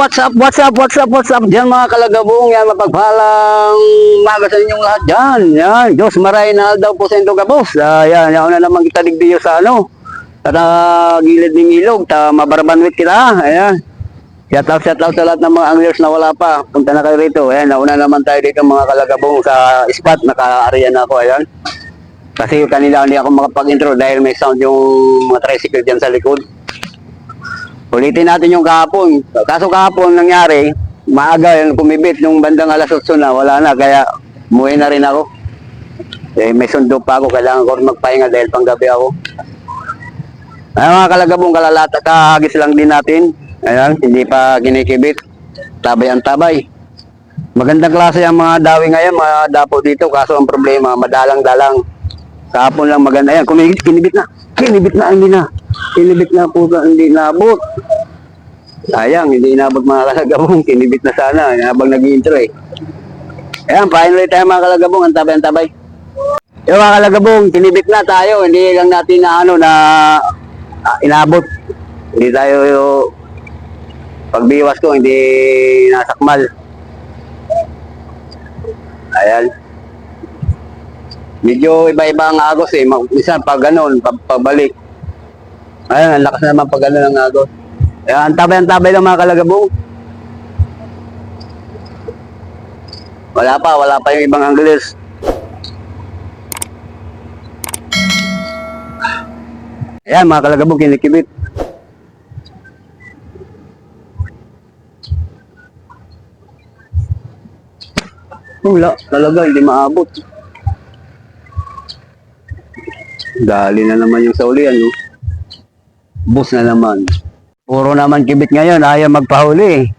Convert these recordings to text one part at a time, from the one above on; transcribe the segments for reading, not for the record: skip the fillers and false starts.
what's up dyan mga kalagabong, yan mapagpalang maga sa inyong lahat dyan, yan, Diyos maray na daw po sa inyo kabos, yan, yan na naman kita digdiyo sa ano, sa gilid ng ilog, mabarbanwit kita, ayan, shout out sa lahat ng mga anglers na wala pa, punta na kayo rito, ayan, nauna naman tayo dito mga kalagabong sa spot, naka-area na ako, ayan, kasi kanila hindi ako makapag-intro dahil may sound yung mga tricycle dyan sa likod. Ulitin natin yung kahapon. Kaso kahapon nangyari, maaga yung kumibit nung bandang alas 8 na, wala na. Kaya umuwi na rin ako. May sundo pa ako, kailangan ko rin magpahinga dahil panggabi ako. Ay, mga kalagabong, kalalata, kahagis lang din natin. Ayan, hindi pa kinikibit. Tabay ang tabay. Magandang klase ang mga dawi ngayon, mga dapo dito. Kaso ang problema, madalang-dalang. Kahapon lang maganda. Ayan, kinibit na. Kinibit na po, hindi nabot. Sayang, hindi inabot mga kalagabong. Kinibit na sana, habang nag-i-intro eh. Ayan, finally tayo mga kalagabong. Ang tabay. Yung mga kalagabong, kinibit na tayo. Hindi lang natin na inabot. Hindi tayo pagbiwas ko, hindi nasakmal. Ayan. Medyo iba-iba ang agos eh. Minsan pag ganun, pabalik. Ayan, ang lakas naman pag ganun ang agos. Ayan, ang tabay lang mga kalagabong. Wala pa yung ibang anglers. Ayan, mga kalagabong, kinikibit. Wala, talaga, hindi maabot. Dali na naman yung saulian, no? Bus na naman. Puro naman kibit ngayon, ayaw magpahuli.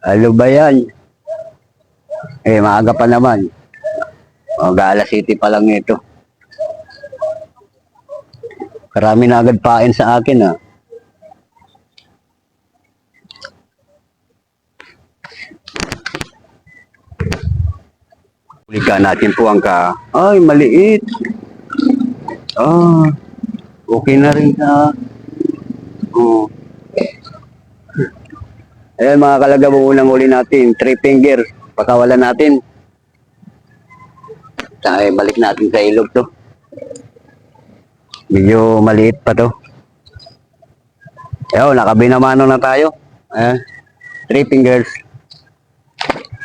Ano ba yan? Maaga pa naman. Mag-alas City pa lang ito. Karami na agad pain sa akin, ha. Ulikan natin po ang Ay, maliit. Okay na rin ha. Ayan mga kalagabong, unang uli natin. 3 finger. Pakawalan natin. Ay, balik natin sa ilog to. Medyo maliit pa to. Ayan, nakabinamano na tayo. Ayan. 3 fingers.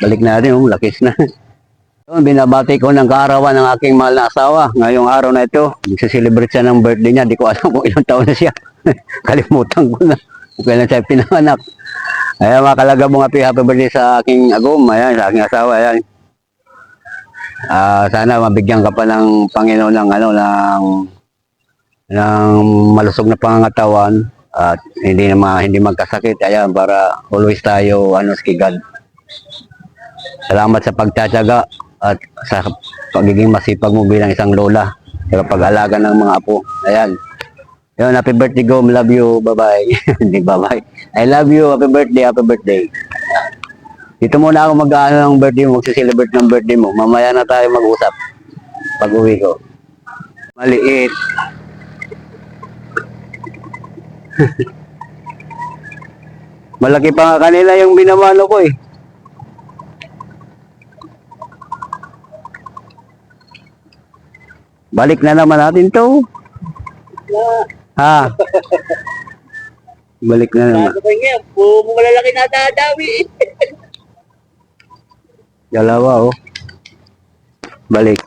Balik natin, lakis na. Binabati ko ng kaarawan ng aking mahal na asawa. Ngayong araw na ito, magsiselebrate siya ng birthday niya. Di ko alam kung ilang taon na siya. Kalimutan ko na. Kung kailan siya pinanganak. Ayan mga kalagabong, happy birthday sa aking agom. Ayan, sa aking asawa. Ayan. Sana mabigyan ka pa ng Panginoon ng ng malusog na pangangatawan at hindi magkasakit. Ayan, para always tayo si God. Salamat sa pagtsatsaga at sa pagiging masipag mo bilang isang lola sa pag-alaga ng mga apo. Ayan. Yun, happy birthday, Gom. Love you. Bye-bye. Hindi bye-bye. I love you. Happy birthday. Dito muna ako mag-ano ng birthday mo, magsiselebrate ng birthday mo. Mamaya na tayo mag-usap pag uwi ko. Maliit. Malaki pa nga kanila yung binamano ko eh. Balik na naman natin to. Ha? Balik na naman. Malalaki na dadawi. Dalawa oh. Balik.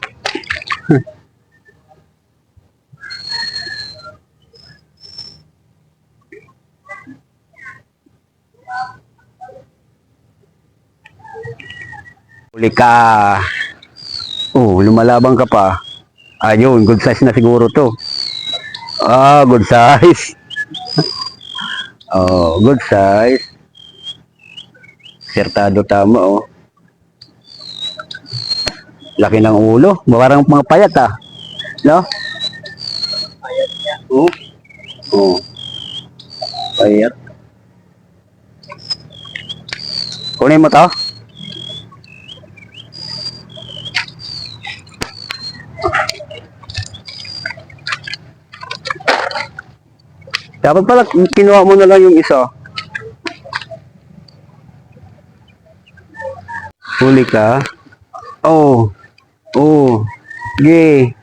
Huli ka. Lumalabang ka pa. Ayun, good size na siguro to. Good size. Good size. Sertado tama oh. Laki ng ulo. Parang mga payat ah. No? Payat niya. Payat. Kunin mo to. Dapat pala kinuha mo na lang yung isa. Huli ka. Oh. Oh. Ge.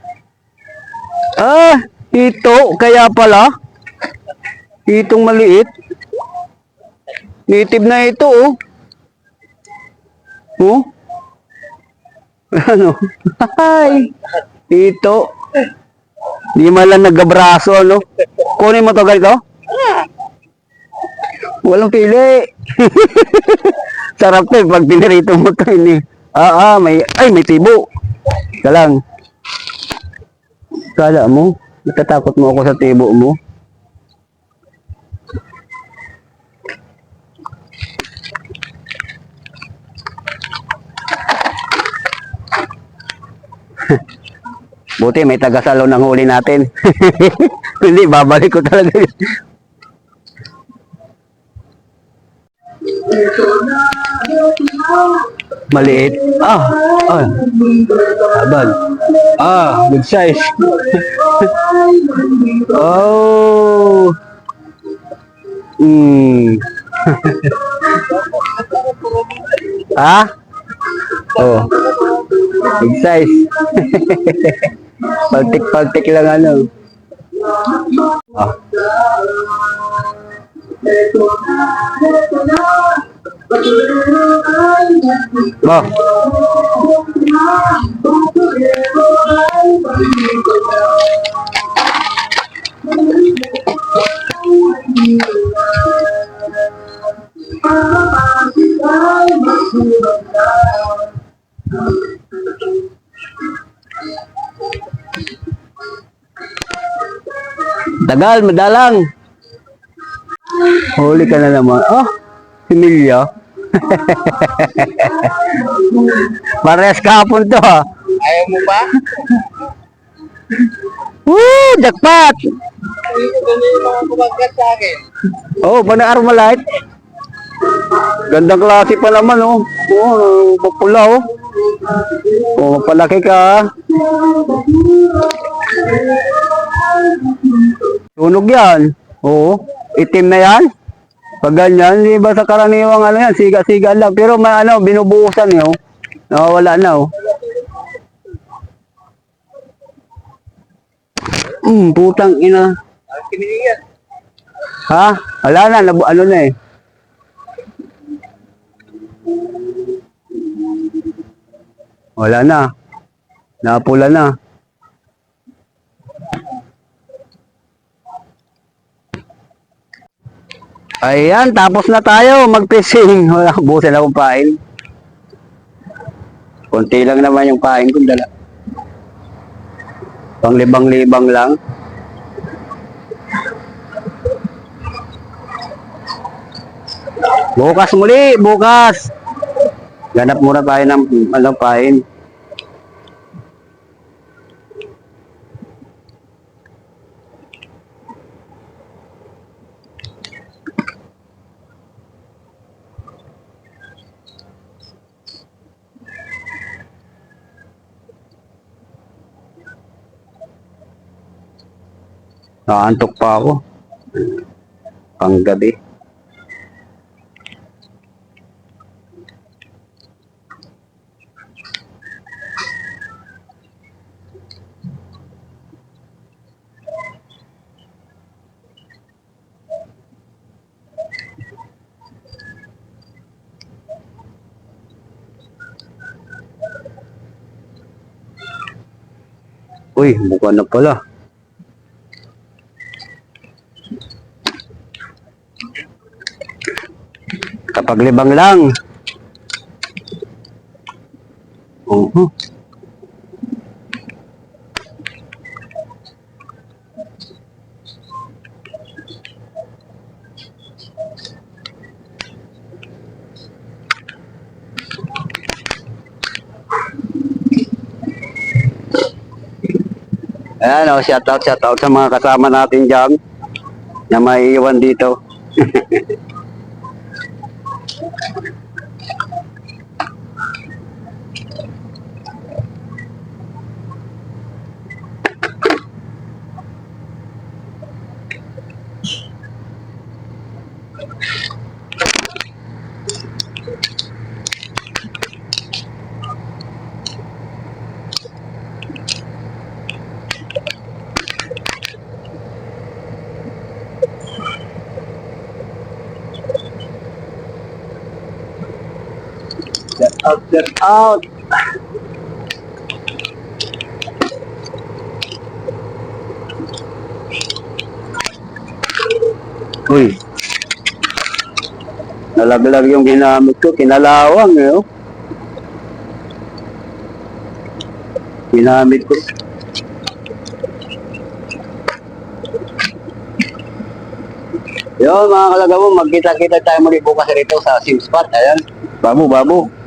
Ah, ito. Kaya pala. Itong maliit. Native na ito, oh. Oh. Ano? Hi. Ito. Di man lang nagabraso, ano? Kunin mo to, ganito? Walang pili. Sarap to, pag pinirito mo to, ini. May tibo. Ika lang. Kala mo, natatakot mo ako sa tibo mo. Buti may taga-salo ng huli natin. Hindi, babalik ko talaga. Maliit. Habal. Good size. Oh. Hmm. Ha? Oh. Big size. Paltik-paltik lang ano. Ah. Bah. Tagal, madalang. Huli ka na naman. Oh, Emilia. Parehas kahapon to, ha. Ayaw mo ba? Woo! Jackpot! Hindi ko ganun yung mga kumagat sa akin. Oh, panang Armalite. Gandang klase pa naman, oh. Oh, papula, oh. Oh, palaki ka, ha. Tunog yan. Oo. Itim na yan. Pag ganyan, di ba sa karaniwang ano yan, siga-siga lang. Pero binubuhusan yun. Nawawala na, oh. Putang ina. Kiniliyan. Ha? Wala na, ano na eh. Wala na. Napula na. Ayan, tapos na tayo mag-fishing. Wala, busin akong pain. Konti lang naman yung pain kong dala. Panglibang-libang lang. Bukas muli, bukas. Ganap muna tayo ng pain. Naantok pa ako. Panggabi. Uy, buka na pala. Kapag libang lang. Ayan, shout out sa mga kasama natin dyan na may iwan dito. Shout out. Uy. Nalaglag yung ginamit ko. Kinalawang eh. Oh. Ginamit ko. Yun mga kalagabo, magkita-kita tayo muli bukas rito sa sim spot. Ayan. Babu, babu.